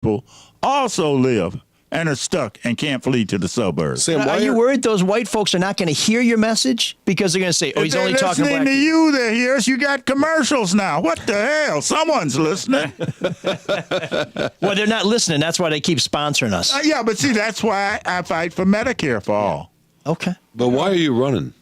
people also live and are stuck and can't flee to the suburbs. Sam, Are you worried those white folks are not going to hear your message because they're going to say, "Oh, he's only talking listening black to you. They hear us. You got commercials now. What the hell? Someone's listening. Well, they're not listening. That's why they keep sponsoring us. Yeah, but see, that's why I fight for Medicare for all. Okay. But why are you running?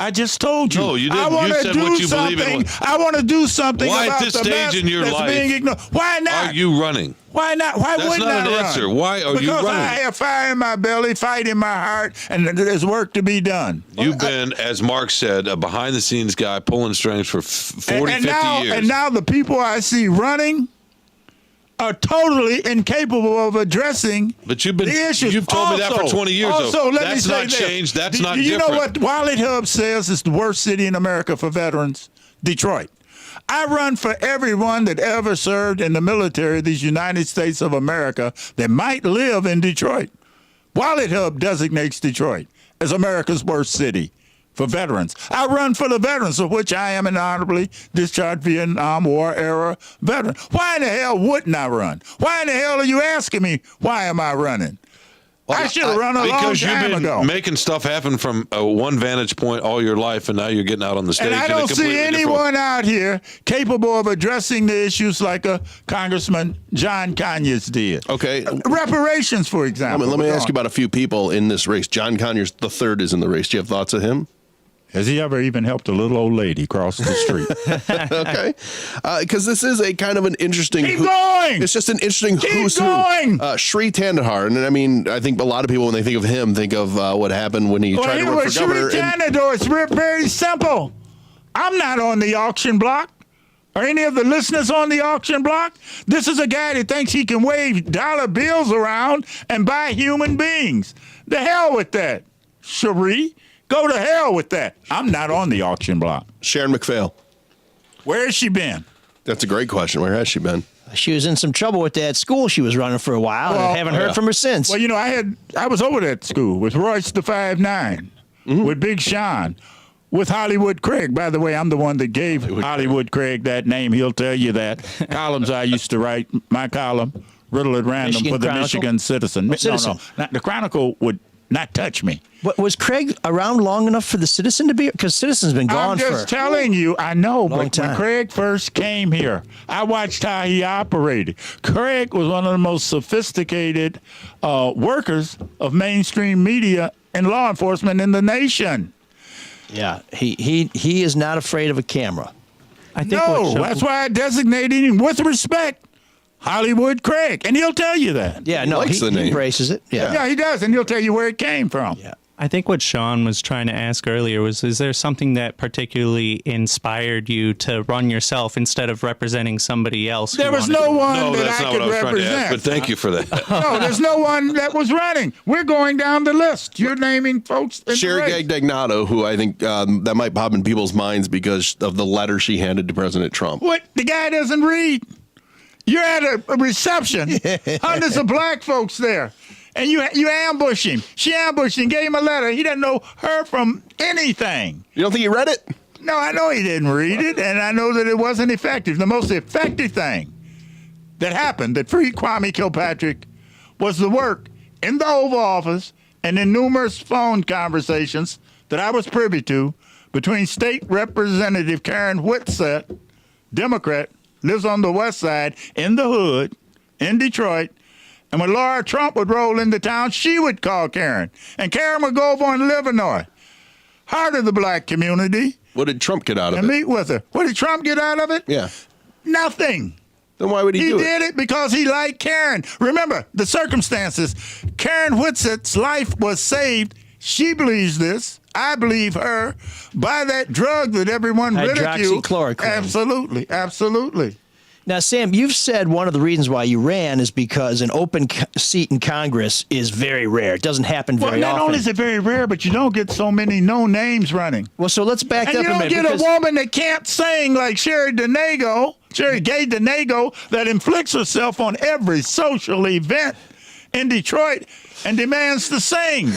I just told you. No, you didn't. I want You to said do what you something. believe in. I want to do something Why about at this the stage mess in your that's life being ignored. Why not? Are you running? Why not? Why That's wouldn't not I an run? answer. Why are you because running? I have fire in my belly, fight in my heart, and there's work to be done. You've been, as Marc said, a behind-the-scenes guy pulling strings for 40, 50 years. And now the people I see running are totally incapable of addressing But the issues. you've told me that for 20 years, Also, though. let me That's say not this. changed. That's not You different. know what Wallet Hub says is the worst city in America for veterans? Detroit. I run for everyone that ever served in the military of these United States of America that might live in Detroit. Wallet Hub designates Detroit as America's worst city for veterans. I run for the veterans, of which I am an honorably discharged Vietnam War era veteran. Why in the hell wouldn't I run? Why in the hell are you asking me why am I running? I should have run a long because you've time been ago. making stuff happen from one vantage point all your life, and now you're getting out on the stage. And I in a don't see completely anyone out here capable of addressing the issues like a Congressman John Conyers did. Okay. Reparations, for example. Let me ask you about a few people in this race. John Conyers III is in the race. Do you have thoughts of him? Has he ever even helped a little old lady cross the street? Okay. Because this is a kind of an interesting... Keep going! It's just an interesting Keep who's going! who. Shri Tandahar. And I mean, I think a lot of people, when they think of him, think of what happened when he tried to run for governor. It's very simple. I'm not on the auction block. Are any of the listeners on the auction block? This is a guy that thinks he can wave dollar bills around and buy human beings. The hell with that, Cherie. Go to hell with that. I'm not on the auction block. Sharon McPhail. Where has she been? That's a great question. Where has she been? She was in some trouble with that school she was running for a while, and I haven't heard from her since. Well, you know, I was over that school with Royce the 5'9", with Big Shawn, with Hollywood Craig. By the way, I'm the one that gave Hollywood Craig that name. He'll tell you that. Columns I used to write, my column, Riddle at Random, Michigan for the Chronicle? Michigan Citizen. Citizen. No, the Chronicle would not touch me. What, was Craig around long enough for the Citizen to be? Because Citizen's been gone I'm for just telling you, I know, long but time. when Craig first came here, I watched how he operated. Craig was one of the most sophisticated workers of mainstream media and law enforcement in the nation. Yeah, he is not afraid of a camera. I think No, that's why I designated him with respect, Hollywood Craig, and he'll tell you that. Yeah, no, likes the he name. embraces it. Yeah. Yeah, he does, and he'll tell you where it came from. Yeah. I think what Shawn was trying to ask earlier was, is there something that particularly inspired you to run yourself instead of representing somebody else? There was no one No, that that's I not could what I was trying to ask, represent. but thank you for that. No, there's no one that was running. We're going down the list. You're naming folks. In the Sherry race. Gagdagnato, who I think that might pop in people's minds because of the letter she handed to President Trump. What? The guy doesn't read. You're at a reception, hundreds of black folks there, and you ambush him. She ambushed him, gave him a letter. He doesn't know her from anything. You don't think he read it? No, I know he didn't read it, and I know that it wasn't effective. The most effective thing that happened that freed Kwame Kilpatrick was the work in the Oval Office and in numerous phone conversations that I was privy to between State Representative Karen Whitsett, Democrat, lives on the west side, in the hood, in Detroit. And when Laura Trump would roll into town, she would call Karen. And Karen would go over in Livernois, heart of the black community, What did Trump get out of and it? meet with her. What did Trump get out of it? Yeah. Nothing. Then why would he He do did it because he liked Karen. Remember, the circumstances. Karen Whitsett's life was saved. She believes this. I believe her. By that drug that everyone ridiculed. Hydroxychloroquine. Absolutely. Absolutely. Now, Sam, you've said one of the reasons why you ran is because an open seat in Congress is very rare. It doesn't happen very Well, not often. only is it very rare, but you don't get so many no names running. Well, so let's back And up you a don't minute. get because- a woman that can't sing like Sherry Gay Denago, that inflicts herself on every social event in Detroit and demands to sing.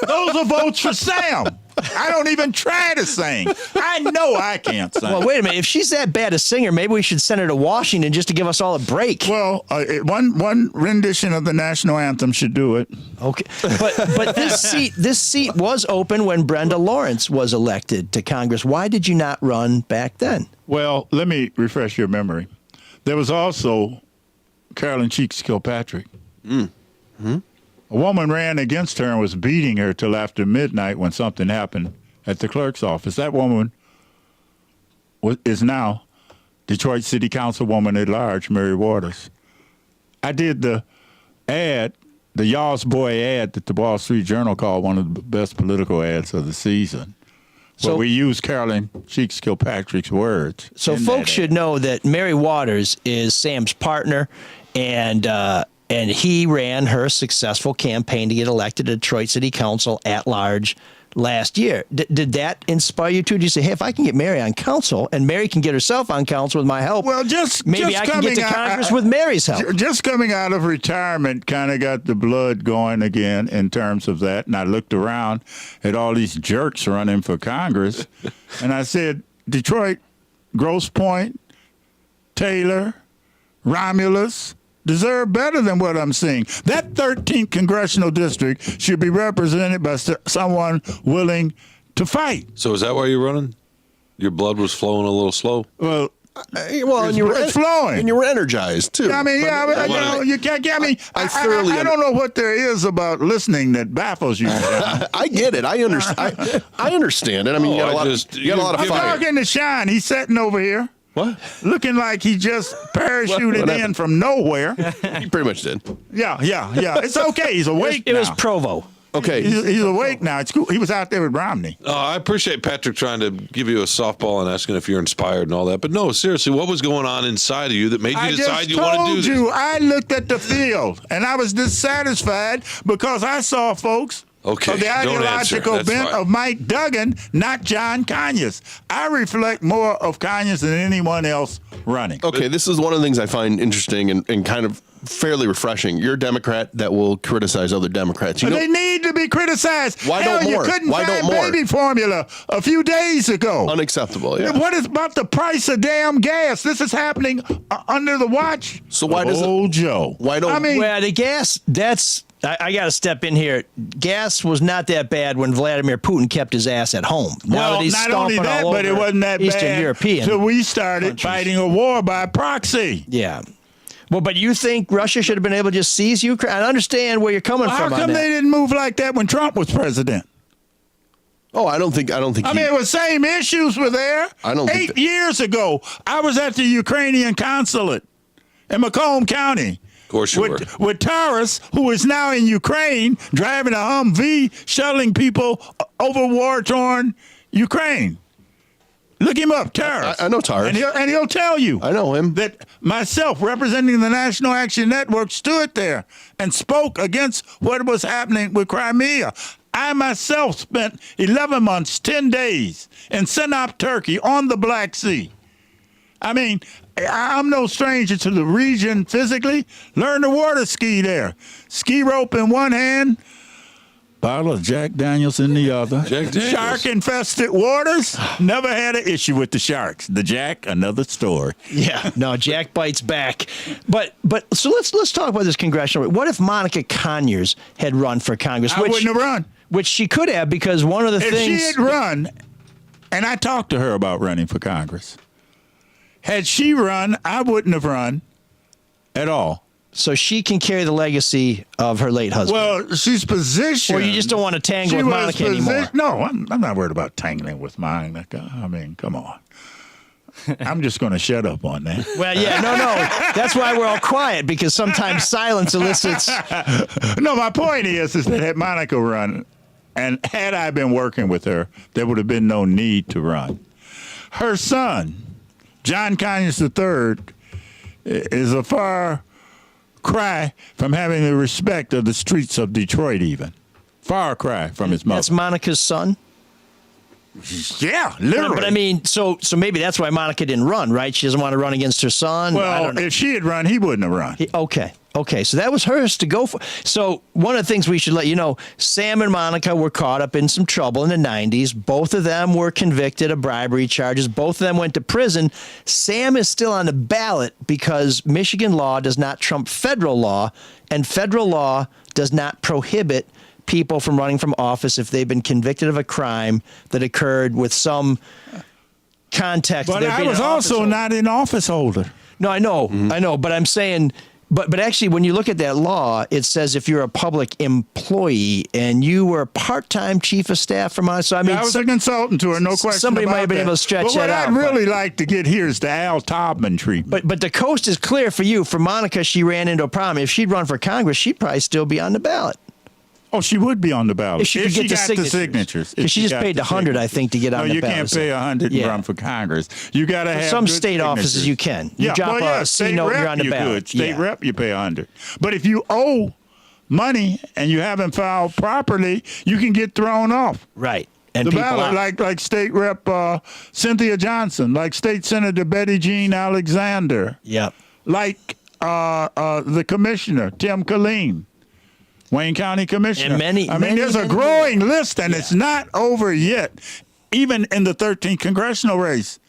Those are votes for Sam. I don't even try to sing. I know I can't sing. Well, wait a minute. If she's that bad a singer, maybe we should send her to Washington just to give us all a break. Well, one rendition of the national anthem should do it. Okay, but this seat was open when Brenda Lawrence was elected to Congress. Why did you not run back then? Well, let me refresh your memory. There was also Carolyn Cheeks Kilpatrick. A woman ran against her and was beating her till after midnight when something happened at the clerk's office. That woman is now Detroit City Councilwoman at large, Mary Waters. I did the ad, the Y'all's Boy ad that the Wall Street Journal called one of the best political ads of the season. So we used Carolyn Cheeks Kilpatrick's words. So folks should know that Mary Waters is Sam's partner, and he ran her successful campaign to get elected to Detroit City Council at large last year. Did that inspire you too? Did you say, hey, if I can get Mary on council and Mary can get herself on council with my help, well, maybe I can get to Congress with Mary's help? Just coming out of retirement kind of got the blood going again in terms of that. And I looked around at all these jerks running for Congress. And I said, Detroit, Grosse Pointe, Taylor, Romulus, deserve better than what I'm seeing. That 13th congressional district should be represented by someone willing to fight. So is that why you're running? Your blood was flowing a little slow? Well, and you were it's flowing. And you were energized, too. I mean, you can't. I mean, I don't know what there is about listening that baffles you. I get it. I understand. I understand it. I mean, you got a lot of fire. I'm talking to Shawn. He's sitting over here. What? Looking like he just parachuted in from nowhere. He pretty much did. Yeah. It's okay. He's awake It now. was Provo. Okay. He's awake now. It's cool. He was out there with Romney. Oh, I appreciate Patrick trying to give you a softball and asking if you're inspired and all that. But no, seriously, what was going on inside of you that made you decide you want to do this? I looked at the field, and I was dissatisfied because I saw folks of the ideological bent of Mike Duggan, not John Conyers. I reflect more of Conyers than anyone else running. Okay, this is one of the things I find interesting and kind of fairly refreshing. You're a Democrat that will criticize other Democrats. They need to be criticized. Why Hell, don't more? You couldn't Why find don't more? baby formula a few days ago. Unacceptable, yeah. What is about the price of damn gas? This is happening under the watch So why does old Joe. Why don't... I mean, Well, the gas, I got to step in here. Gas was not that bad when Vladimir Putin kept his ass at home. Now that he's not only stomping that, all but it over wasn't that Eastern bad European until we started countries. fighting a war by proxy. Yeah. Well, but you think Russia should have been able to just seize Ukraine? I understand where you're coming How from on come that. they didn't move like that when Trump was president? Oh, I don't think. I mean, it was same issues were there. I don't think 8 years ago, I was at the Ukrainian consulate in Macomb County. Of course you were. With Taurus, who is now in Ukraine, driving a Humvee, shuttling people over war-torn Ukraine. Look him up, Taurus. I know Taurus. And he'll tell you. I know him. That myself, representing the National Action Network, stood there and spoke against what was happening with Crimea. I myself spent 11 months, 10 days in Sinop, Turkey, on the Black Sea. I mean, I'm no stranger to the region physically. Learn to water ski there. Ski rope in one hand, bottle of Jack Daniels in the other. Jack Daniels. Shark-infested waters. Never had an issue with the sharks. The Jack, another story. Yeah, no, Jack bites back. But so let's talk about this congressional. What if Monica Conyers had run for Congress? I wouldn't have run. Which she could have, because one of the If things... she had run, and I talked to her about running for Congress, had she run, I wouldn't have run at all. So she can carry the legacy of her late husband. Well, she's positioned. Or you just don't want to tangle with Monica anymore. No, I'm not worried about tangling with Monica. I mean, come on. I'm just going to shut up on that. Well, yeah, no. That's why we're all quiet, because sometimes silence elicits... No, my point is that had Monica run, and had I been working with her, there would have been no need to run. Her son, John Conyers III, is a far cry from having the respect of the streets of Detroit even. Far cry from his mother. That's Monica's son? Yeah, literally. But I mean, so maybe that's why Monica didn't run, right? She doesn't want to run against her son. Well, if she had run, he wouldn't have run. Okay. Okay, so that was hers to go for. So one of the things we should let you know, Sam and Monica were caught up in some trouble in the 90s. Both of them were convicted of bribery charges. Both of them went to prison. Sam is still on the ballot because Michigan law does not trump federal law, and federal law does not prohibit people from running from office if they've been convicted of a crime that occurred with some context. But I was also not an office holder. No, I know, but I'm saying, but actually, when you look at that law, it says if you're a public employee and you were a part-time chief of staff from us, so I mean, I was a consultant to her, no question. Somebody about might have been that. able to stretch but that out. What I'd really like to get here is the Al Taubman treatment. But the coast is clear for you. For Monica, she ran into a problem. If she'd run for Congress, she'd probably still be on the ballot. Oh, she would be on the ballot If she could get the got the signatures. Because she just paid $100, I think, to get on the ballot. No, you can't pay $100 and run for Congress. You got to have some good state offices signatures. you can. You drop a C note, you're on the ballot. State rep, you pay $100. But if you owe money and you haven't filed properly, you can get thrown off Right. And the people ballot, like State Rep Cynthia Johnson, like State Senator Betty Jean Alexander, Yep. like the Commissioner Tim Killeen. Wayne County Commissioner. And there's a growing list, and it's not over yet. Even in the 13th congressional race,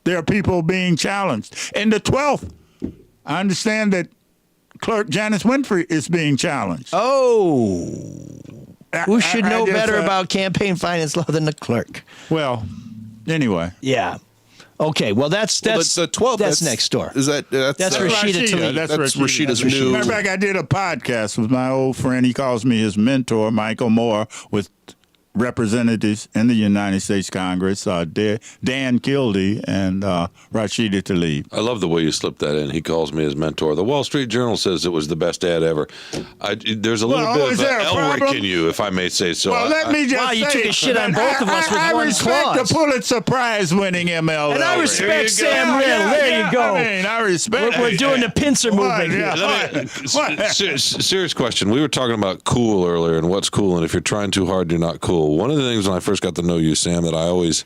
there are people being challenged. In the 12th, I understand that Clerk Janice Winfrey is being challenged. Oh. Who should know just, better about campaign finance law than the clerk? Well, anyway. Yeah. Okay, well, that's the 12th. That's next door. Is that That's Rashida Tlaib. That's Rashida's Rashida. new. Matter of fact, I did a podcast with my old friend. He calls me his mentor, Michael Moore, with representatives in the United States Congress, Dan Kildee and Rashida Tlaib. I love the way you slipped that in. He calls me his mentor. The Wall Street Journal says it was the best ad ever. There's a little bit of there a Elric problem? in you, if I may say so. Well, let me just Wow, say, you took a shit on both of us with I one respect clause. the Pulitzer Prize-winning ML. And I respect Sam Riddle. There you go. I respect. We're doing the pincer movement here. Serious question. We were talking about cool earlier and what's cool, and if you're trying too hard, you're not cool. One of the things when I first got to know you, Sam, that I always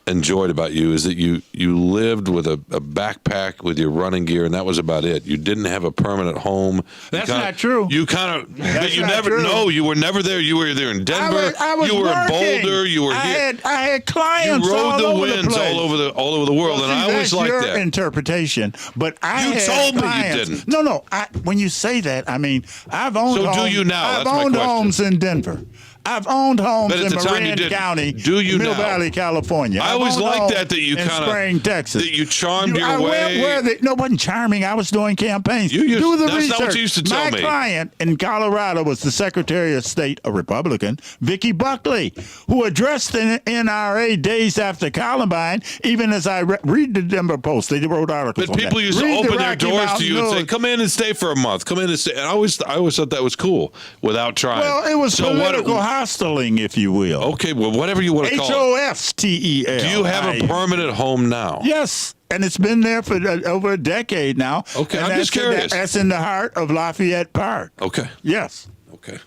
enjoyed about you is that you lived with a backpack with your running gear, and that was about it. You didn't have a permanent home. That's not true. You kind of, but you not never. true. No, you were never there. You were there in Denver. I was you were working. in Boulder. You were here. I had clients. You rode all the over winds the place. all over the world, and I always that's liked your that. interpretation, but I You had told me you clients. didn't. No. When you say that, I mean I've owned. So do homes, you now? I've That's my owned question. homes in Denver. I've owned homes But at in the time you Marin didn't. County, Do you Mill now? Valley, California. I I've always owned liked homes that you in kind of Spring, Texas. that you charmed your I way. went where no, wasn't charming. I was doing campaigns. You used- Do the that's research. not what you used to tell My me. client in Colorado was the Secretary of State, a Republican, Vicki Buckley, who addressed the NRA days after Columbine. Even as I read the Denver Post, they wrote articles. But on people that. used to Read the open their Rocky doors to Mountain you and say, News. "Come in and stay for a month. Come in and stay." And I always thought that was cool without trying. Well, it was so political hostiling, if you will. Okay, well, whatever you want to call it. HOSTEL. Do you have a permanent home now? Yes, and it's been there for over a decade now. Okay, And I'm just curious. That's in the heart of Lafayette Park. Okay. Yes. Okay.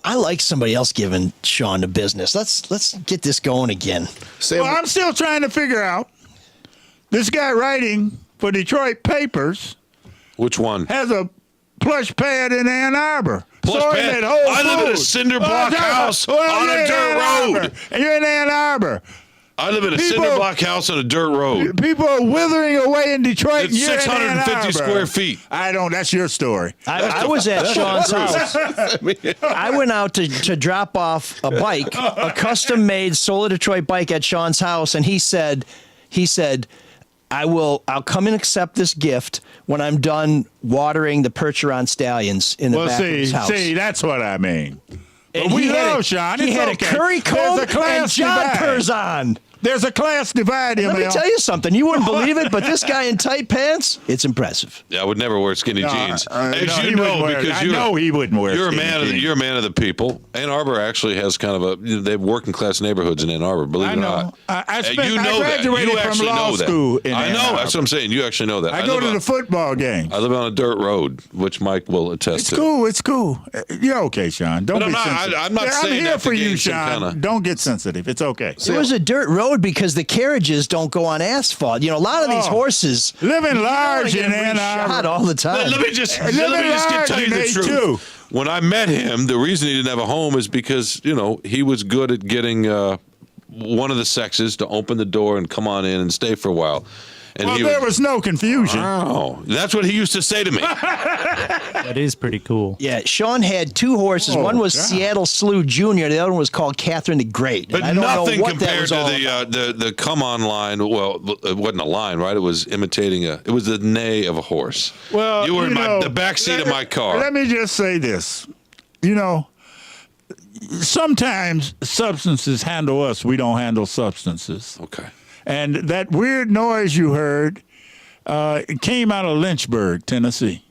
I like somebody else giving Shawn the business. Let's get this going again. Sam, Well, I'm still trying to figure out. This guy writing for Detroit papers Which one? has a plush pad in Ann Arbor. Plush So pad? in that Whole I live in a Foods. cinder block house on you're a in dirt Ann road. Arbor, and you're in Ann Arbor. I live in a People- cinder block house on a dirt road. People are withering away in Detroit. It's and you're in 650 Ann Arbor. square feet. I don't. That's your story. I was at Shawn's house. I went out to drop off a bike, a custom-made Solar Detroit bike at Shawn's house, and he said, I'll come and accept this gift when I'm done watering the Percheron stallions in the back of his house. See, that's what I mean. And we he had know, a- Shawn. He It's had okay. a curry comb There's a class and John divide. Curzon. There's a class divide, Let me ML. tell you something. You wouldn't believe it, but this guy in tight pants, it's impressive. Yeah, I would never wear skinny jeans. no, As he you know, wouldn't wear- because I know he wouldn't wear You're a skinny man. jeans. You're a man of the people. Ann Arbor actually has kind of they have working class neighborhoods in Ann Arbor. Believe it I or know. not. I you know that. graduated You from actually law know that. school in I Ann know. Arbor. That's what I'm saying. You actually know that. I go live to on- the football game. I live on a dirt road, which Mike will attest It's to. cool. It's cool. You're okay, Shawn. Don't But be I'm not- sensitive. I'm not saying I'm here that for to you, gain some Shawn. kinda- Don't get sensitive. It's okay. It was a dirt road road because the carriages don't go on asphalt. You know, a lot of these horses living large get in Ann Arbor. shot all the time. Let me just Living large tell you in the truth. A2. When I met him, the reason he didn't have a home is because, you know, he was good at getting one of the sexes to open the door and come on in and stay for a while. And Well, he there was no confusion. Oh, that's what he used to say to me. That is pretty cool. Yeah, Shawn had 2 horses. Oh, one was God. Seattle Slew Jr. The other one was called Catherine the Great. But And I don't nothing know what that compared was to all the come on line. Well, it wasn't a line, right? It was imitating it was the neigh of a horse. Well, you were in know, the back seat of my car. Let me just say this. You know, sometimes substances handle us. We don't handle substances. Okay. And that weird noise you heard it came out of Lynchburg, Tennessee.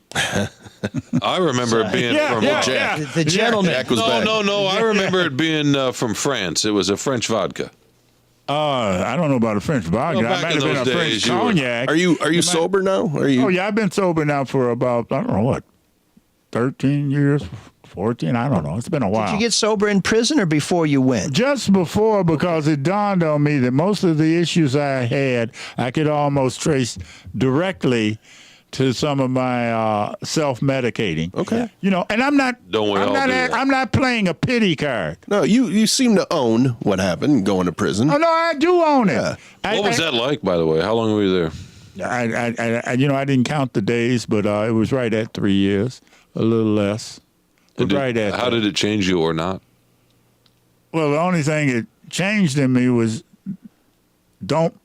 I remember it being from yeah. The gentleman. Jack was back. No. I remember it being from France. It was a French vodka. I don't know about a French vodka. Well, I back might in have been those a French days, you were- cognac. Are you sober now? Are you? Oh, yeah, I've been sober now for about, I don't know what, 13 years, 14, I don't know. It's been a while. Did you get sober in prison or before you went? Just before, because it dawned on me that most of the issues I had, I could almost trace directly to some of my self-medicating. Okay. You know, and I'm not. Don't we all do that? I'm not playing a pity card. No, you seem to own what happened going to prison. Oh no, I do own it. Yeah. What was that like, by the way? How long were you there? I you know, I didn't count the days, but it was right at 3 years, a little less. But right at. How did it change you or not? Well, the only thing it changed in me was don't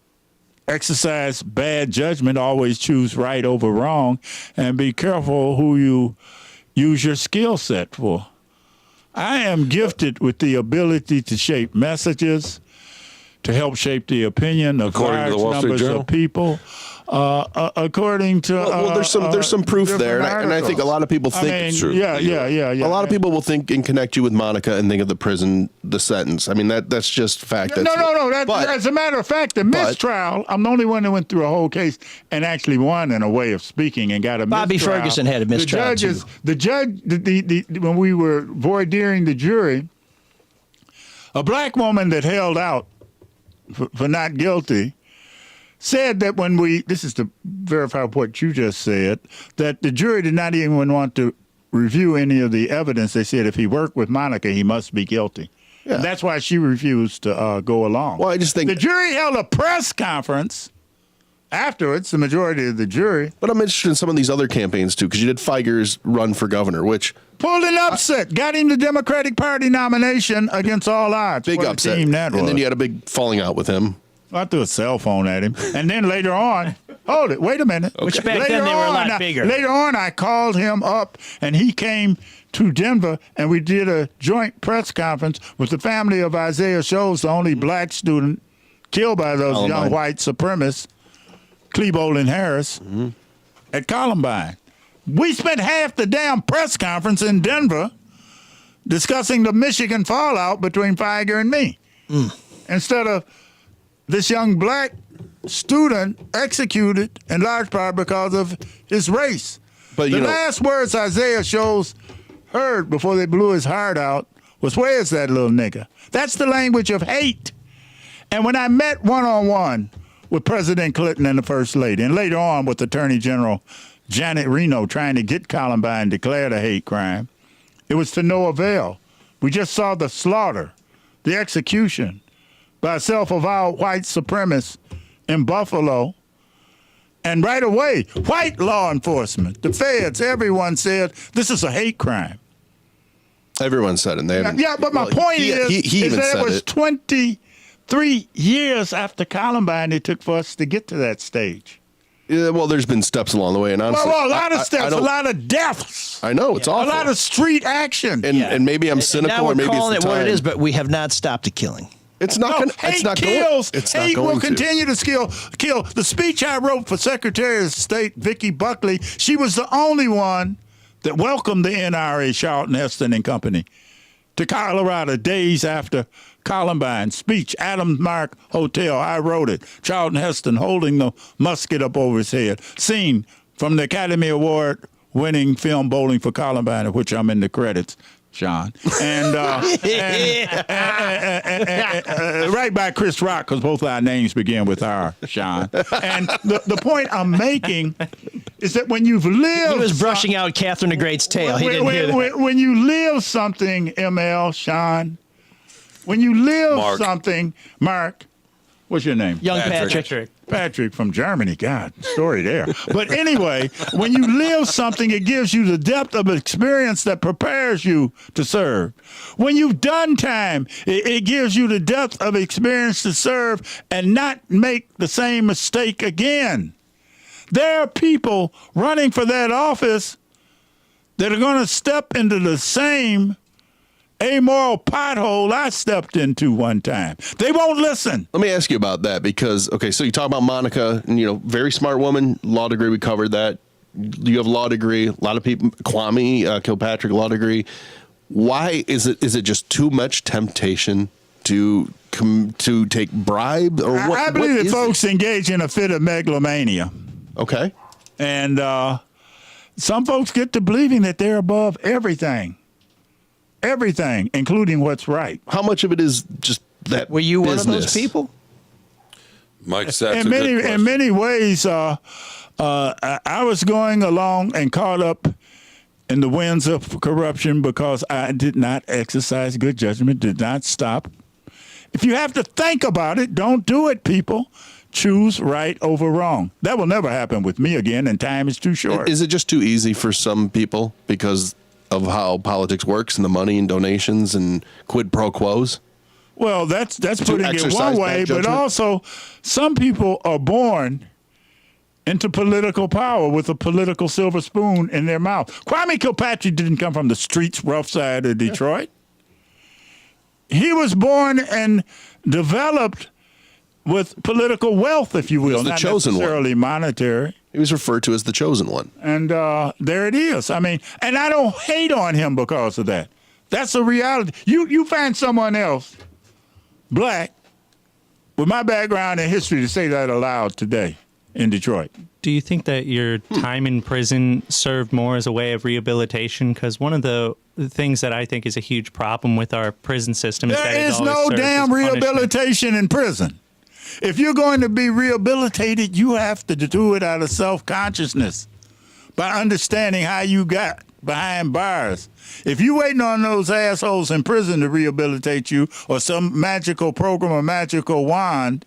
exercise bad judgment. Always choose right over wrong, and be careful who you use your skill set for. I am gifted with the ability to shape messages, to help shape the opinion of According to the large Wall Street numbers Journal? of people. According to Well, there's some proof different there, and I think a articles. lot of people I think mean, it's true. Yeah. A lot of people will think and connect you with Monica and think of the sentence. I mean, that's just fact. No. But- As a matter of fact, the mistrial, I'm the only one that went through a whole case and actually won in a way of speaking and got a Bobby mistrial. Ferguson had a mistrial, The judge, when we were voir direing the jury, a black woman that held out for not guilty said that this is to verify what you just said, that the jury did not even want to review any of the evidence. They said if he worked with Monica, he must be guilty. Yeah. And that's why she refused to go along. Well, I just think the jury held a press conference afterwards, the majority of the jury. But I'm interested in some of these other campaigns too, because you did Feiger's run for governor, which Pulled an upset, got him the Democratic Party nomination against all odds. big What a upset, team that and was. then you had a big falling out with him. I threw a cell phone at him. And then later on, hold it, wait a minute. Which back then they were a lot bigger. Later on, I called him up, and he came to Denver, and we did a joint press conference with the family of Isaiah Shows, the only black student killed by those young Columbine. white supremacists, Klebold and Harris, at Columbine. We spent half the damn press conference in Denver discussing the Michigan fallout between Feiger and me. Instead of this young black student executed in large part because of his race. But The last words Isaiah Shows heard before they blew his heart out was, "Where's that little nigga?" That's the language of hate. And when I met one-on-one with President Clinton and the First Lady, and later on with Attorney General Janet Reno trying to get Columbine declared a hate crime, it was to no avail. We just saw the slaughter, the execution by a self-avowed white supremacist in Buffalo. And right away, white law enforcement, the feds, everyone said this is a hate crime. Everyone said it. And they haven't, Yeah, but my point he is even that said it was it. 23 years after Columbine it took for us to get to that stage. Yeah, well, there's been steps along the way, and honestly, Well, a lot of I steps, a don't- lot of deaths, I know it's a awful. lot of street action. and maybe I'm And cynical, now or we're maybe calling it's it the what time. it is, but we have not stopped the killing. It's not. No, Gonna, hate it's not kills. Going, it's hate not going will to. continue to kill. The speech I wrote for Secretary of State Vicki Buckley, she was the only one that welcomed the NRA, Charlton Heston and Company, to Colorado days after Columbine speech. Adams Marc Hotel, I wrote it. Charlton Heston holding the musket up over his head. Scene from the Academy Award winning film Bowling for Columbine, of which I'm in the credits. Shawn, and right by Chris Rock, because both our names begin with R, Shawn. And the point I'm making is that when you've lived, He was brushing out Catherine the Great's tail. He didn't hear that. when you live something, ML, Shawn, when you live Marc. something, Marc, what's your name? Young Patrick. Patrick from Germany. God, story there. But anyway, when you live something, it gives you the depth of experience that prepares you to serve. When you've done time, it gives you the depth of experience to serve and not make the same mistake again. There are people running for that office that are going to step into the same amoral pothole I stepped into one time. They won't listen. Let me ask you about that because, okay, so you talk about Monica, and, very smart woman, law degree, we covered that. You have a law degree. A lot of people, Kwame Kilpatrick, law degree. Why is it just too much temptation to take bribe? Or what? I believe what that is folks engage in a fit of megalomania. Okay. And some folks get to believing that they're above everything. Everything, including what's right. How much of it is just that Were you business? one of those people? Mike, that's In many ways, I was going along and caught up in the winds of corruption because I did not exercise good judgment, did not stop. If you have to think about it, don't do it, people. Choose right over wrong. That will never happen with me again, and time is too short. Is it just too easy for some people because of how politics works and the money and donations and quid pro quos? Well, that's putting it exercise one bad way, but judgment? also some people are born into political power with a political silver spoon in their mouth. Kwame Kilpatrick didn't come from the streets, rough side of Detroit. He was born and developed with political wealth, if you will, the not chosen one. necessarily monetary. He was referred to as the chosen one. And there it is. I mean, and I don't hate on him because of that. That's a reality. You find someone else, black, with my background in history to say that aloud today in Detroit. Do you think that your time in prison served more as a way of rehabilitation? Because one of the things that I think is a huge problem with our prison system is that There it is always no serves damn as punishment. rehabilitation in prison. If you're going to be rehabilitated, you have to do it out of self-consciousness by understanding how you got behind bars. If you're waiting on those assholes in prison to rehabilitate you or some magical program or magical wand,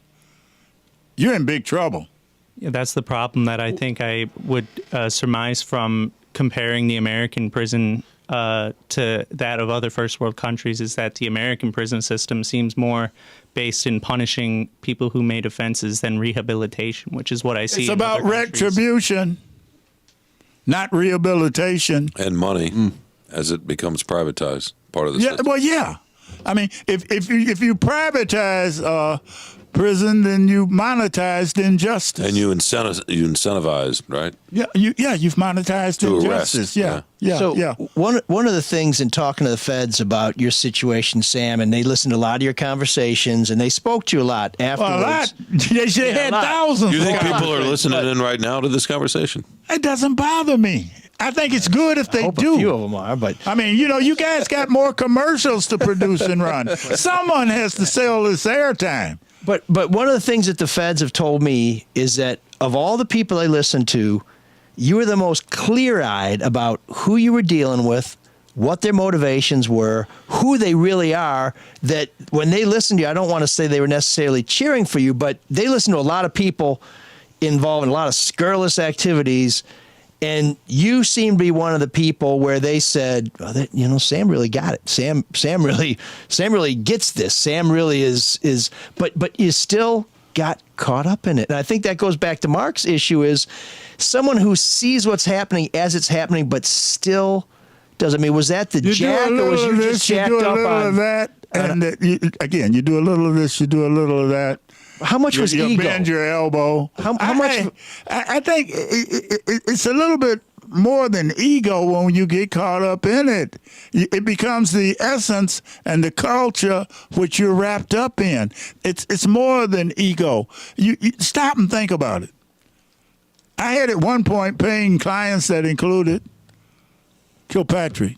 you're in big trouble. Yeah, that's the problem that I think I would surmise from comparing the American prison to that of other first world countries is that the American prison system seems more based in punishing people who made offenses than rehabilitation, which is what I see. It's in about other countries. retribution, not rehabilitation. and money as it becomes privatized, part of the Yeah, system. well, yeah. I mean, if you privatize prison, then you monetized injustice. And you incentivized, right? You've monetized To injustice. arrest, Yeah. So yeah. one of the things in talking to the feds about your situation, Sam, and they listened to a lot of your conversations, and they spoke to you a lot afterwards. A lot. They a had lot. thousands. You think of people are conversations. listening in right now to this conversation? It doesn't bother me. I think it's good if they I hope do. a few of them are, but I mean, you guys got more commercials to produce and run. Someone has to sell this airtime. But one of the things that the feds have told me is that of all the people they listened to, you were the most clear-eyed about who you were dealing with, what their motivations were, who they really are, that when they listened to you, I don't want to say they were necessarily cheering for you, but they listened to a lot of people involved in a lot of scurrilous activities, and you seem to be one of the people where they said, Sam really got it. Sam really gets this. Sam really is, but you still got caught up in it. And I think that goes back to Marc's issue is someone who sees what's happening as it's happening, but still doesn't. I mean, was that the jack or was you just jacked you do a up little on of that, and you do a little of this, you do a little of that. How much was you ego? bend your elbow. How much? I think it's a little bit more than ego when you get caught up in it. It becomes the essence and the culture which you're wrapped up in. It's more than ego. You stop and think about it. I had at one point paying clients that included Kilpatrick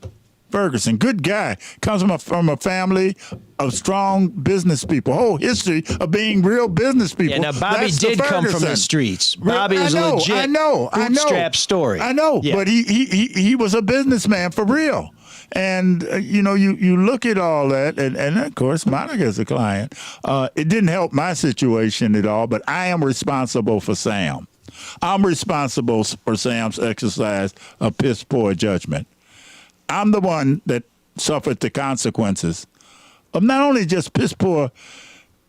Ferguson, good guy, comes from a family of strong business people. Whole history of being real business people. Yeah, now Bobby That's the did come from the Ferguson. streets. Bobby is a legit bootstrap story. I know, Yeah. but he was a businessman for real. And, you look at all that, and of course, Monica is a client. It didn't help my situation at all, but I am responsible for Sam. I'm responsible for Sam's exercise of piss poor judgment. I'm the one that suffered the consequences of not only just piss poor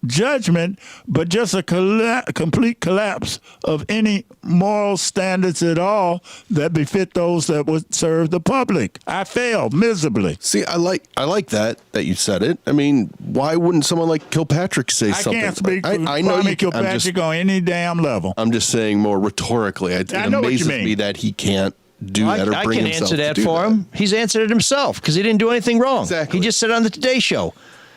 judgment, but just a complete collapse of any moral standards at all that befit those that would serve the public. I failed miserably. See, I like that you said it. I mean, why wouldn't someone like Kilpatrick say something? I can't speak for I know Kwame you. Kilpatrick on any damn level. I'm just saying more rhetorically. It I know what you amazes mean. me that he can't do that or I bring can himself answer to that do for that. him. He's answered it himself because he didn't do anything wrong. Exactly. He just said on the Today Show,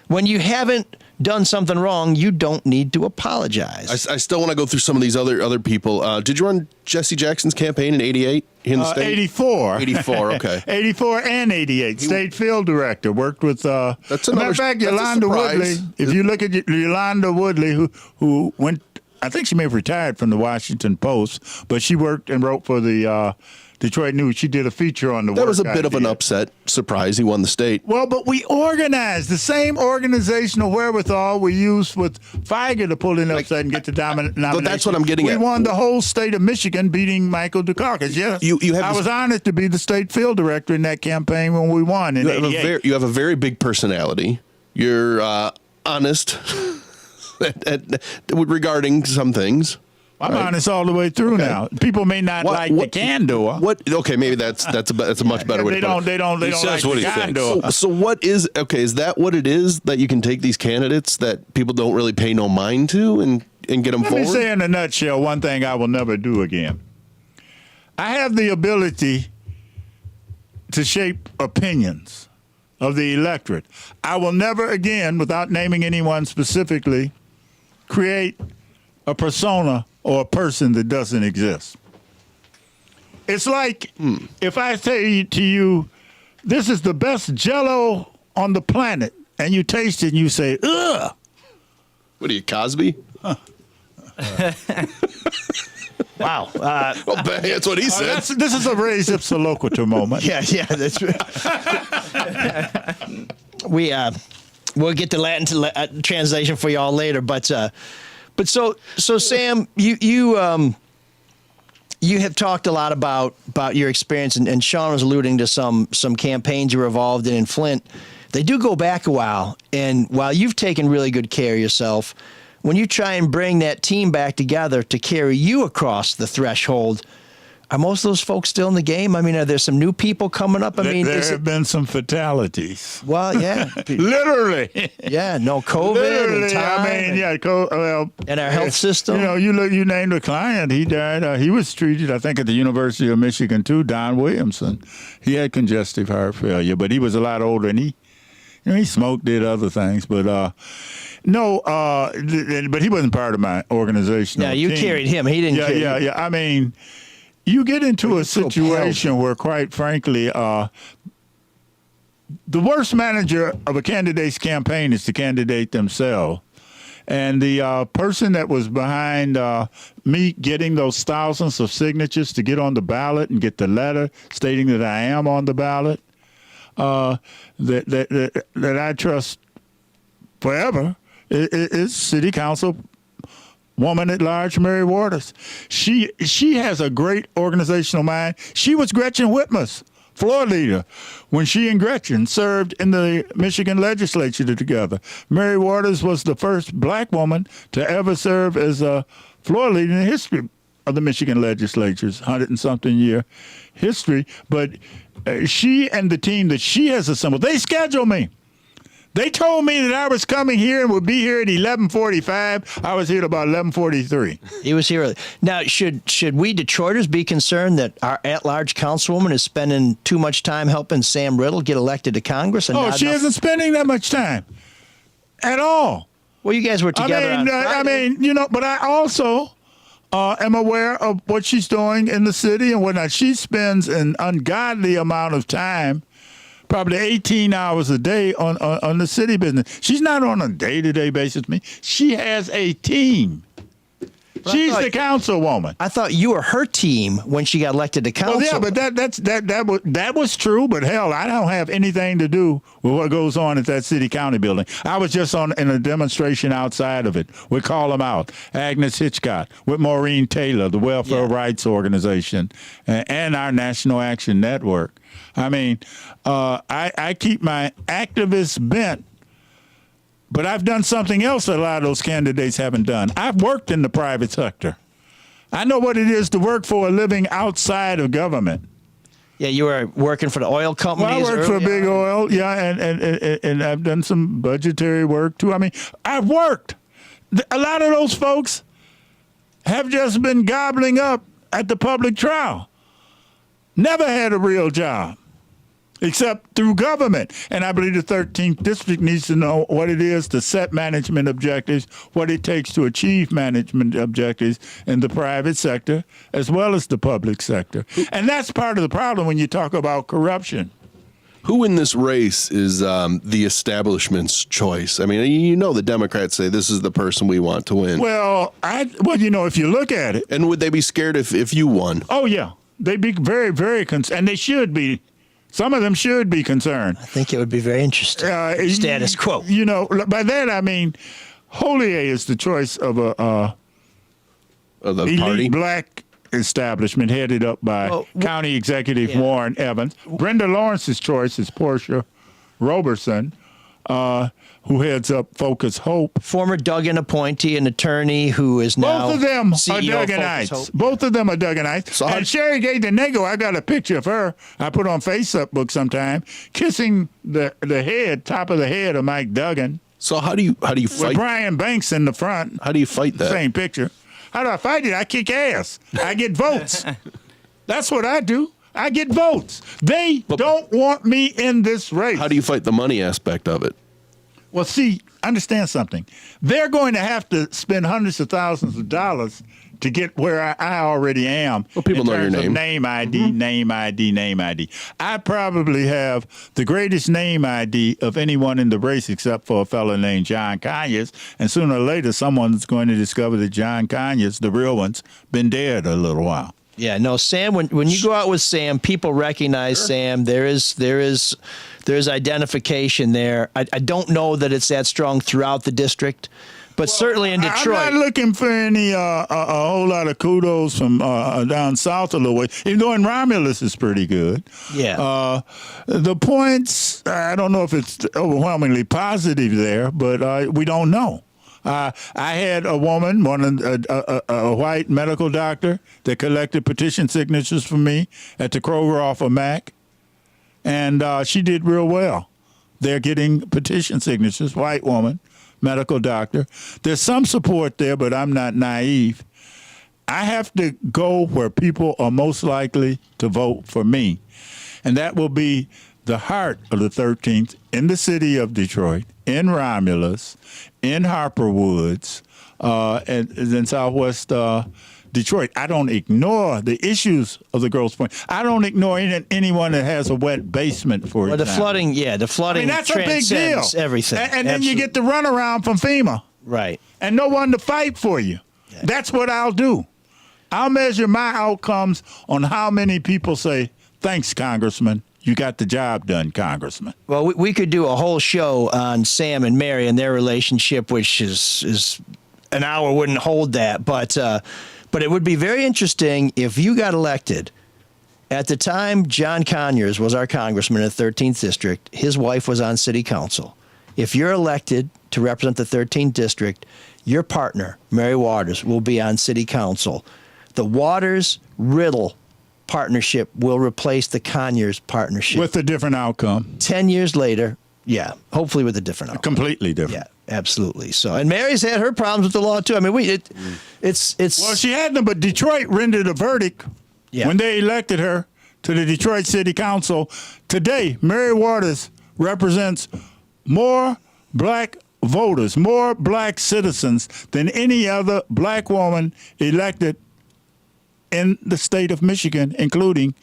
when you haven't done something wrong, you don't need to apologize. I still want to go through some of these other people. Did you run Jesse Jackson's campaign in '88 in the state? 84. 84, okay. 84 and 88. State field director. Worked with, That's matter of fact, that's a Yolanda Woodley. surprise. If you look at Yolanda Woodley, who went, I think she may have retired from the Washington Post, but she worked and wrote for the Detroit News. She did a feature on the That work was a bit of an idea. upset surprise. He won the state. Well, but we organized the same organizational wherewithal we used with Feiger to pull in upset and get the nomination. But that's what I'm getting at. We won the whole state of Michigan, beating Michael Dukakis. Yes, You have I this- was honored to be the state field director in that campaign when we won in '88. You have a very big personality. You're honest regarding some things. I'm right? honest all the way through now. People may not like the candor. What? Okay, maybe that's a much better way. They to put don't. it. They don't says like what the he thinks. candor. So what is okay? Is that what it is that you can take these candidates that people don't really pay no mind to and get them Let forward? me say in a nutshell one thing I will never do again. I have the ability to shape opinions of the electorate. I will never again, without naming anyone specifically, create a persona or a person that doesn't exist. It's like if I say to you, this is the best Jell-O on the planet, and you taste it and you say, ugh. What are you, Cosby? Wow. Well, that's what he said. This is a raised ipsa loquitur moment. Yeah, that's we'll get the Latin translation for y'all later, but so Sam, you have talked a lot about your experience, and Shawn was alluding to some campaigns you were involved in Flint. They do go back a while, and while you've taken really good care of yourself, when you try and bring that team back together to carry you across the threshold, are most of those folks still in the game? I mean, are there some new people coming up? I mean, There have been some fatalities. well, yeah. Literally. Yeah, no COVID Literally, and time. I mean, and our health system. You named a client. He died. He was treated, I think, at the University of Michigan too. Don Williamson. He had congestive heart failure, but he was a lot older, and he smoked, did other things, but but he wasn't part of my organization. Yeah, you carried him. He didn't. carry you. Yeah. I mean, you get into a situation where, quite frankly, the worst manager of a candidate's campaign is the candidate themselves. And the person that was behind me getting those thousands of signatures to get on the ballot and get the letter stating that I am on the ballot, that I trust forever is City Council woman at large, Mary Waters. She has a great organizational mind. She was Gretchen Whitmer's floor leader when she and Gretchen served in the Michigan legislature together. Mary Waters was the first black woman to ever serve as a floor leader in the history of the Michigan legislature's 100-and-something year history. But she and the team that she has assembled, they scheduled me. They told me that I was coming here and would be here at 11:45. I was here at about 11:43. He was here early. Now, should we Detroiters be concerned that our at-large councilwoman is spending too much time helping Sam Riddle get elected to Congress? And She isn't spending that much time at all. Well, you guys were together on Friday. But I also am aware of what she's doing in the city and whatnot. She spends an ungodly amount of time probably 18 hours a day on the city business. She's not on a day-to-day basis with me. She has a team. She's the councilwoman. I thought you were her team when she got elected to council. Well, yeah, but that was true. But hell, I don't have anything to do with what goes on at that city county building. I was just in a demonstration outside of it. We call them out. Agnes Hitchcock with Maureen Taylor, the Welfare Rights Organization, and our National Action Network. I mean, I keep my activist bent. But I've done something else that a lot of those candidates haven't done. I've worked in the private sector. I know what it is to work for a living outside of government. Yeah, you were working for the oil companies. Well, I worked for Big Oil, and I've done some budgetary work too. I mean, I've worked. A lot of those folks have just been gobbling up at the public trial. Never had a real job. Except through government. And I believe the 13th district needs to know what it is to set management objectives, what it takes to achieve management objectives in the private sector as well as the public sector. And that's part of the problem when you talk about corruption. Who in this race is the establishment's choice? I mean, you know the Democrats say this is the person we want to win. Well, if you look at it. And would they be scared if you won? Oh, yeah. They'd be very, very concerned. And they should be. Some of them should be concerned. I think it would be very interesting. Status quo. You know, by that I mean, Hollier is the choice of the elite party black establishment headed up by County Executive Warren Evans. Brenda Lawrence's choice is Portia Roberson, who heads up Focus Hope. Former Duggan appointee, an attorney who is now Both of them CEO are of Focus Dugganites. Hope. Both of them are Dugganites. So and Sherry Gay-Denego, I got a picture of her I put on Facebook sometime, kissing the head, top of the head of Mike Duggan. So how do you With fight? Brian Banks in the front. How do you fight that? Same picture. How do I fight it? I kick ass. I get votes. That's what I do. I get votes. They don't want me in this race. How do you fight the money aspect of it? Well, see, understand something. They're going to have to spend hundreds of thousands of dollars to get where I already am. Well, people know your name. Name ID, name ID, name ID. I probably have the greatest name ID of anyone in the race except for a fellow named John Conyers. And sooner or later, someone's going to discover that John Conyers, the real one's been dead a little while. Yeah, no, Sam. When you go out with Sam, people recognize Sam. There's identification there. I don't know that it's that strong throughout the district, but certainly in Detroit. I'm not looking for any a whole lot of kudos from down south a little way. Even though in Romulus is pretty good. Yeah. The points, I don't know if it's overwhelmingly positive there, but we don't know. I had a woman, a white medical doctor, that collected petition signatures for me at the Kroger off of Mac, and she did real well. They're getting petition signatures, white woman, medical doctor. There's some support there, but I'm not naive. I have to go where people are most likely to vote for me, and that will be the heart of the 13th in the city of Detroit, in Romulus, in Harper Woods, and in Southwest Detroit. I don't ignore the issues of the Grosse Pointe. I don't ignore anyone that has a wet basement, for example. The flooding. I mean, that's a big deal. Transcends everything. And then you get the runaround from FEMA. Right. And no one to fight for you. Yeah. That's what I'll do. I'll measure my outcomes on how many people say, "Thanks, Congressman. You got the job done, Congressman." Well, we could do a whole show on Sam and Mary and their relationship, which is an hour wouldn't hold that. But it would be very interesting if you got elected. At the time, John Conyers was our congressman in the 13th district. His wife was on city council. If you're elected to represent the 13th district, your partner, Mary Waters, will be on city council. The Waters-Riddle partnership will replace the Conyers partnership. With a different outcome. 10 years later, yeah, hopefully with a different outcome. Completely different. Yeah, absolutely. So, and Mary's had her problems with the law too. I mean, it's. Well, she had them, but Detroit rendered a verdict when they elected her to the Detroit City Council. Today, Mary Waters represents more black voters, more black citizens than any other black woman elected in the state of Michigan, including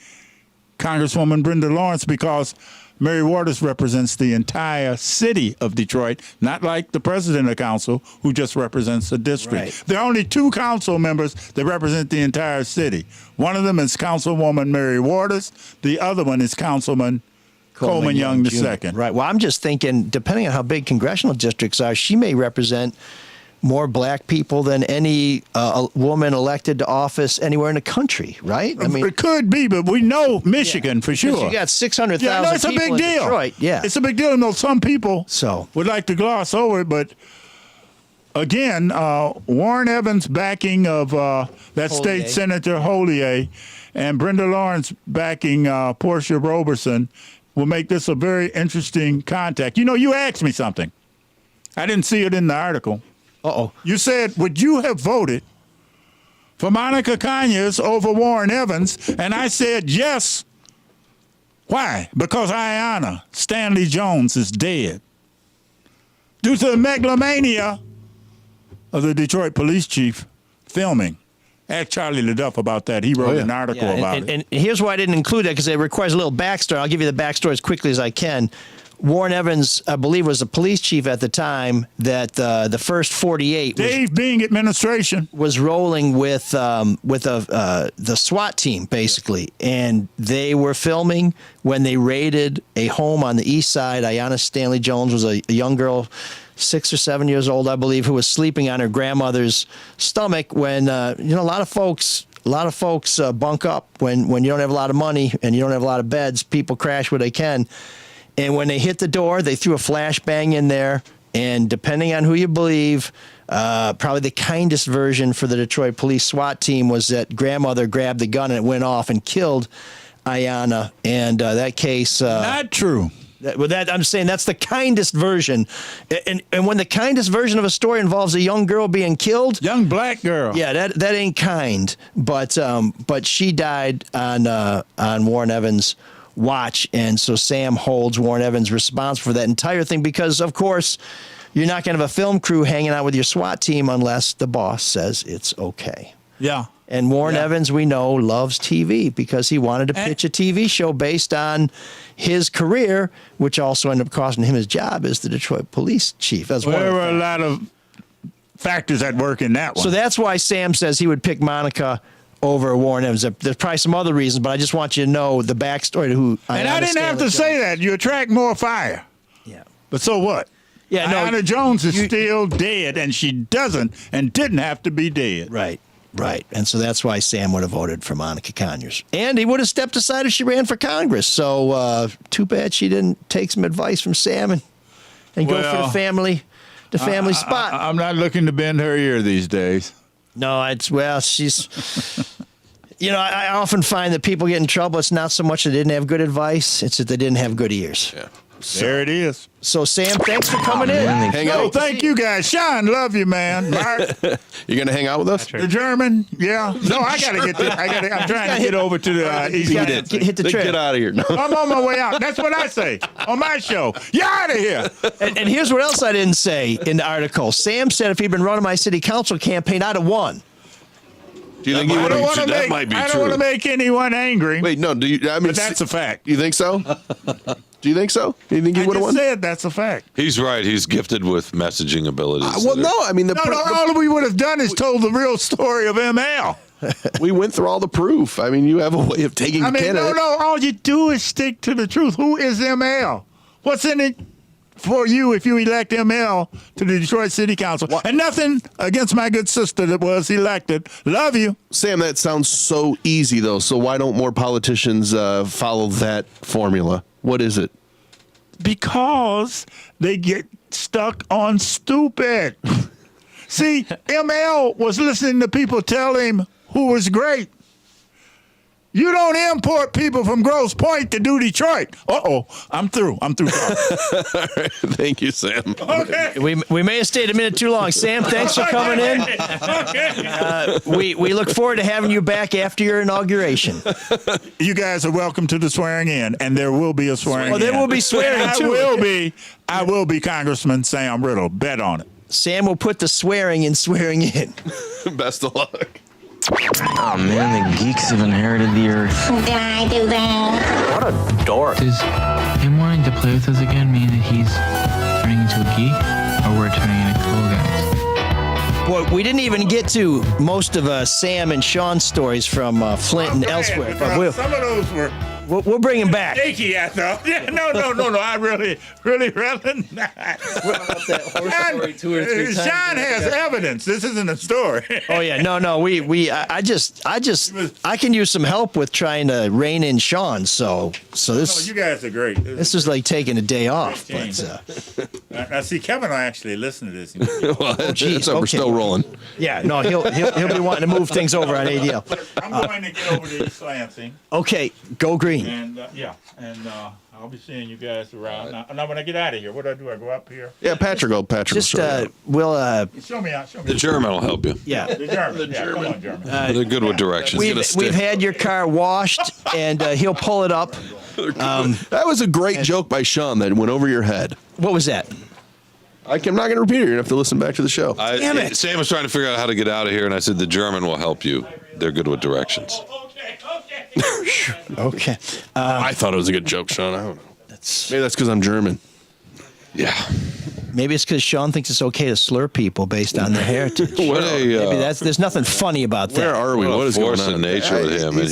Congresswoman Brenda Lawrence, because Mary Waters represents the entire city of Detroit, not like the president of council who just represents the district. Right. There are only 2 council members that represent the entire city. One of them is Councilwoman Mary Waters. The other one is Councilman Coleman Young Jr. II. Right. Well, I'm just thinking, depending on how big congressional districts are, she may represent more black people than any woman elected to office anywhere in the country, right? I mean, it could be, but we know Michigan for sure. you got 600,000 Yeah, no, it's a people big in deal. Detroit. Yeah. It's a big deal. You know, some people So- would like to gloss over it, but again, Warren Evans' backing of that state Senator Hollier and Brenda Lawrence backing Portia Roberson will make this a very interesting contact. You know, you asked me something. I didn't see it in the article. Uh-oh. You said, would you have voted for Monica Conyers over Warren Evans? And I said, yes. Why? Because Ayanna Stanley Jones is dead. Due to the megalomania of the Detroit police chief filming. Ask Charlie LeDuff about that. He wrote an article about it. And here's why I didn't include that, because it requires a little backstory. I'll give you the backstory as quickly as I can. Warren Evans, I believe, was the police chief at the time that the first 48 Dave Bing administration was rolling with the SWAT team, basically. And they were filming when they raided a home on the east side. Ayanna Stanley Jones was a young girl, 6 or 7 years old, I believe, who was sleeping on her grandmother's stomach when, a lot of folks bunk up when you don't have a lot of money and you don't have a lot of beds. People crash where they can. And when they hit the door, they threw a flashbang in there. And depending on who you believe, probably the kindest version for the Detroit police SWAT team was that grandmother grabbed the gun and it went off and killed Ayanna. And that case... not true. I'm saying that's the kindest version. And when the kindest version of a story involves a young girl being killed... Young black girl. Yeah, that ain't kind. But she died on Warren Evans' watch, and so Sam holds Warren Evans responsible for that entire thing because, of course, you're not going to have a film crew hanging out with your SWAT team unless the boss says it's okay. Yeah. And Warren Evans, we know, loves TV because he wanted to pitch a TV show based on his career, which also ended up costing him his job as the Detroit police chief. That's There were a lot of factors at work in that one. So that's why Sam says he would pick Monica over Warren Evans. There's probably some other reasons, but I just want you to know the backstory to who. And I didn't have to say that. You attract more fire. Yeah. But so what? Yeah. No. Ayanna Jones is still dead, and she doesn't and didn't have to be dead. Right. Right. And so that's why Sam would have voted for Monica Conyers. And he would have stepped aside if she ran for Congress. So too bad she didn't take some advice from Sam and go for the family spot. I'm not looking to bend her ear these days. No, she's... I often find that people get in trouble. It's not so much that they didn't have good advice. It's that they didn't have good ears. Yeah. There it is. So, Sam, thanks for coming in. Hang Oh, out. thank you guys. Shawn, love you, man. Marc, You gonna hang out with us? the German, yeah. No, I gotta get there. I'm trying to get over to the East gotta End. hit the trail. Get out of here. No. I'm on my way out. That's what I say on my show. You out of here. And here's what else I didn't say in the article. Sam said if he'd been running my city council campaign, I'd have won. Do you think he I would don't have? want to that make. might be I don't true. want to make anyone angry. Wait, no. Do you? I mean, but that's a fact. You think so? Do you think so? Do you think he I would have just won? said that's a fact. He's right. He's gifted with messaging abilities. Well, no. I mean, No, all we would have done is told the real story of ML. we went through all the proof. I mean, you have a way of taking I the mean, candidate. no. All you do is stick to the truth. Who is ML? What's in it for you if you elect ML to the Detroit City Council? And nothing against my good sister that was elected. Love you. Sam, that sounds so easy, though. So why don't more politicians follow that formula? What is it? Because they get stuck on stupid. See, ML was listening to people tell him who was great. You don't import people from Grosse Pointe to do Detroit. I'm through. All right. Thank you, Sam. Okay. We may have stayed a minute too long. Sam, thanks for coming in. Okay. We look forward to having you back after your inauguration. You guys are welcome to the swearing in, and there will be a swearing in. Oh, there will be swearing, And too. I will be Congressman Sam Riddle. Bet on it. Sam will put the swearing in. Best of luck. Oh man, the geeks have inherited the earth. Did I do that? What a dork. Does him wanting to play with us again mean that he's turning into a geek, or we're turning into cool guys? Boy, we didn't even get to most of Sam and Shawn's stories from Flint and elsewhere, but Some of those were we'll bring him back. shaky, I thought. Yeah, no. I really rather not. Shawn has evidence. This isn't a story. Oh yeah, no. I can use some help with trying to rein in Shawn. So this You guys are great. this is like taking a day off. Change. But Now, see, Kevin will actually listen to this. Well, geez, so we're okay. still rolling. yeah, no, he'll be wanting to move things over on ADL. I'm going to get over to East Lansing, Okay, go green. and I'll be seeing you guys around. Now, when I get out of here, what do? I go up here? Yeah, Patrick will Just show you. we'll Show me out. Show me The German will help you. yeah. The German. Come on, German. They're good with directions. We've had your car washed, and he'll pull it up. That was a great joke by Shawn that went over your head. What was that? I'm not going to repeat it. You're going to have to listen back to the show. Damn it. Sam was trying to figure out how to get out of here, and I said the German will help you. They're good with directions. Okay. I thought it was a good joke, Shawn. I don't know. Maybe that's because I'm German. Yeah. Maybe it's because Shawn thinks it's okay to slur people based on their heritage. What a Maybe there's nothing funny about that. Where are we? What is going force on? of nature with him, and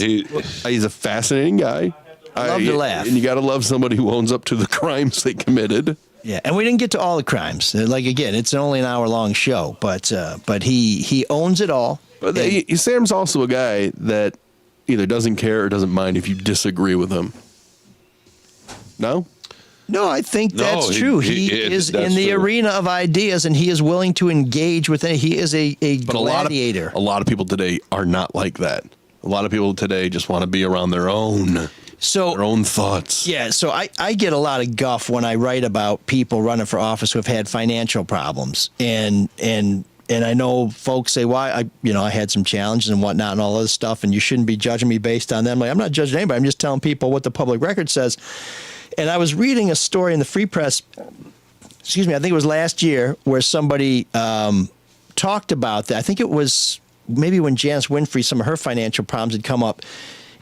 He's a fascinating guy. Love to laugh. And you got to love somebody who owns up to the crimes they committed. Yeah, and we didn't get to all the crimes. Like again, it's only an hour-long show, but he owns it all. But Sam's also a guy that either doesn't care or doesn't mind if you disagree with him. No? No, I think No, that's he- true. he- He is that's in the true. arena of ideas, and he is willing to engage with it. He is a But gladiator. a lot of people today are not like that. A lot of people today just want to be around their own thoughts. Yeah, so I get a lot of guff when I write about people running for office who have had financial problems, and I know folks say, "Why? I had some challenges and whatnot and all this stuff, and you shouldn't be judging me based on them." Like, I'm not judging anybody. I'm just telling people what the public record says. And I was reading a story in the Free Press. Excuse me, I think it was last year, where somebody talked about that. I think it was maybe when Janice Winfrey, some of her financial problems had come up.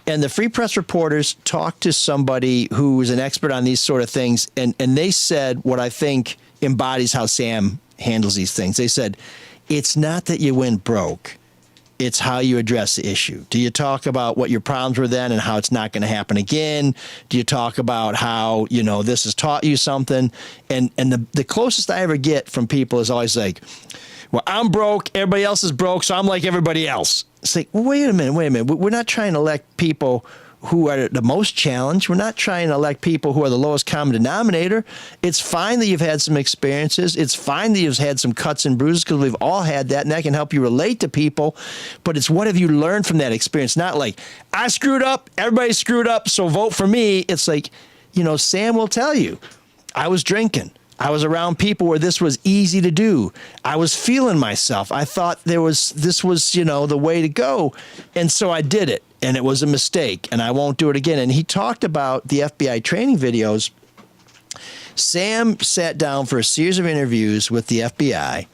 And the Free Press reporters talked to somebody who was an expert on these sort of things, and they said what I think embodies how Sam handles these things. They said, it's not that you went broke. It's how you address the issue. Do you talk about what your problems were then and how it's not going to happen again? Do you talk about how, this has taught you something? And the closest I ever get from people is always like, well, I'm broke, everybody else is broke, so I'm like everybody else. It's like, well, wait a minute. We're not trying to elect people who are the most challenged. We're not trying to elect people who are the lowest common denominator. It's fine that you've had some experiences. It's fine that you've had some cuts and bruises, because we've all had that, and that can help you relate to people. But it's what have you learned from that experience? Not like, I screwed up, everybody screwed up, so vote for me. It's like, Sam will tell you, I was drinking. I was around people where this was easy to do. I was feeling myself. I thought this was, the way to go. And so I did it, and it was a mistake, and I won't do it again. And he talked about the FBI training videos. Sam sat down for a series of interviews with the FBI,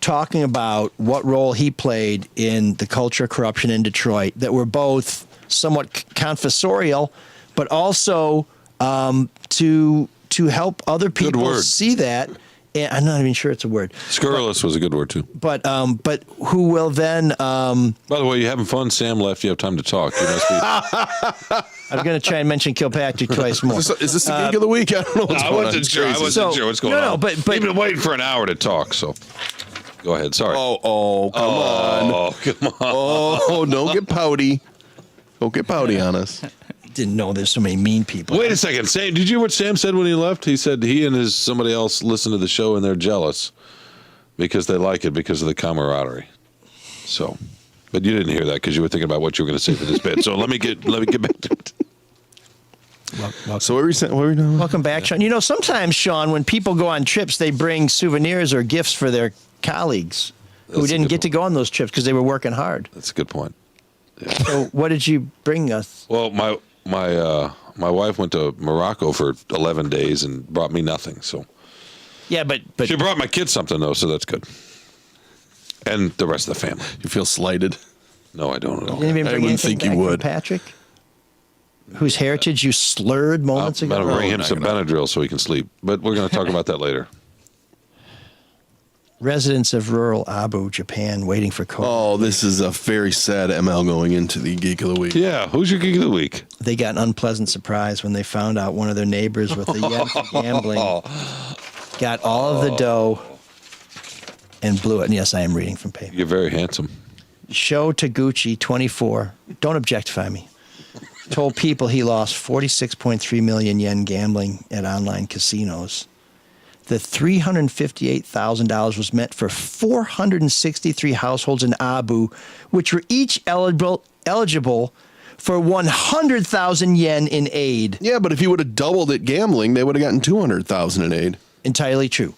talking about what role he played in the culture of corruption in Detroit, that were both somewhat confessorial, but also to help other people see that. And I'm not even sure it's a word. Scurrilous was a good word too. But who will then? By the way, you having fun? Sam left. You have time to talk. You must be. I'm going to try and mention Kilpatrick twice more. Is this the gig of the week? I don't know what's I going on. wasn't sure. I wasn't sure what's going on. No, but You've been waiting for an hour to talk. So, go ahead. Sorry. Oh, come on. Oh, come on. Oh, don't get pouty. Don't get pouty on us. didn't know there's so many mean people. Wait a second. Sam, did you hear what Sam said when he left? He said he and somebody else listen to the show and they're jealous because they like it because of the camaraderie. So, but you didn't hear that because you were thinking about what you were going to say for this bit. So let me get back to it. So what were you saying? What were you doing? Welcome back, Shawn. You know, sometimes, Shawn, when people go on trips, they bring souvenirs or gifts for their colleagues who That's a didn't good get to go on those trips because they were working hard. That's a good point. So what did you bring us? Well, my wife went to Morocco for 11 days and brought me nothing. So Yeah, but she brought my kids something though, so that's good. And the rest of the family. You feel slighted? No, I don't at all. You didn't even I bring wouldn't anything think you back from would. Patrick, whose heritage you slurred moments I'm going ago. to bring him not some gonna. Benadryl so he can sleep, but we're going to talk about that later. Residents of rural Abu, Japan, waiting for COVID. Oh, this is a very sad ML going into the Geek of the Week. Yeah, who's your geek of the week? They got an unpleasant surprise when they found out one of their neighbors with the yen for gambling got all of the dough and blew it. And yes, I am reading from paper. You're very handsome. Sho Taguchi, 24, don't objectify me, told people he lost 46.3 million yen gambling at online casinos. The $358,000 was meant for 463 households in Abu, which were each eligible for 100,000 yen in aid. Yeah, but if he would have doubled it gambling, they would have gotten 200,000 in aid. Entirely true.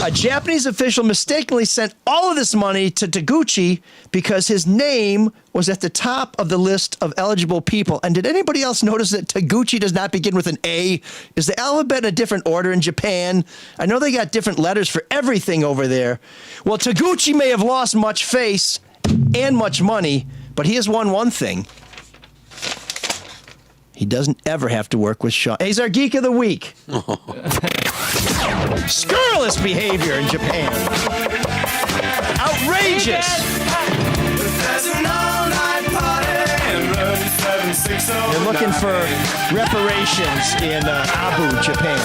A Japanese official mistakenly sent all of this money to Taguchi because his name was at the top of the list of eligible people. And did anybody else notice that Taguchi does not begin with an A? Is the alphabet in a different order in Japan? I know they got different letters for everything over there. Well, Taguchi may have lost much face and much money, but he has won one thing. He doesn't ever have to work with Shawn. He's our Geek of the Week. Scurrilous behavior in Japan. Outrageous. They're looking for reparations in Abu, Japan.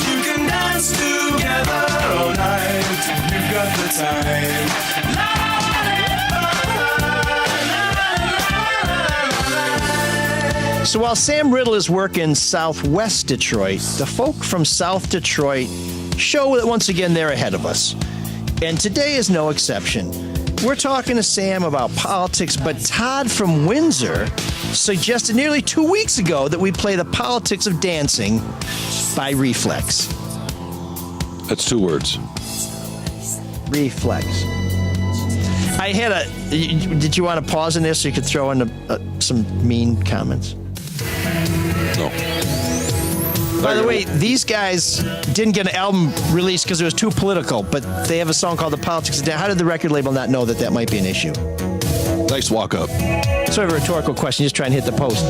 You can dance together all night. You've got the time. So while Sam Riddle is working Southwest Detroit, the folk from South Detroit show that once again they're ahead of us. And today is no exception. We're talking to Sam about politics, but Todd from Windsor suggested nearly 2 weeks ago that we play The Politics of Dancing by Reflex. That's 2 words. Reflex. I had did you want to pause in this so you could throw in some mean comments? No. By the way, these guys didn't get an album released because it was too political, but they have a song called The Politics of Dance. How did the record label not know that that might be an issue? Nice walk up. Sort of a rhetorical question, just try and hit the post.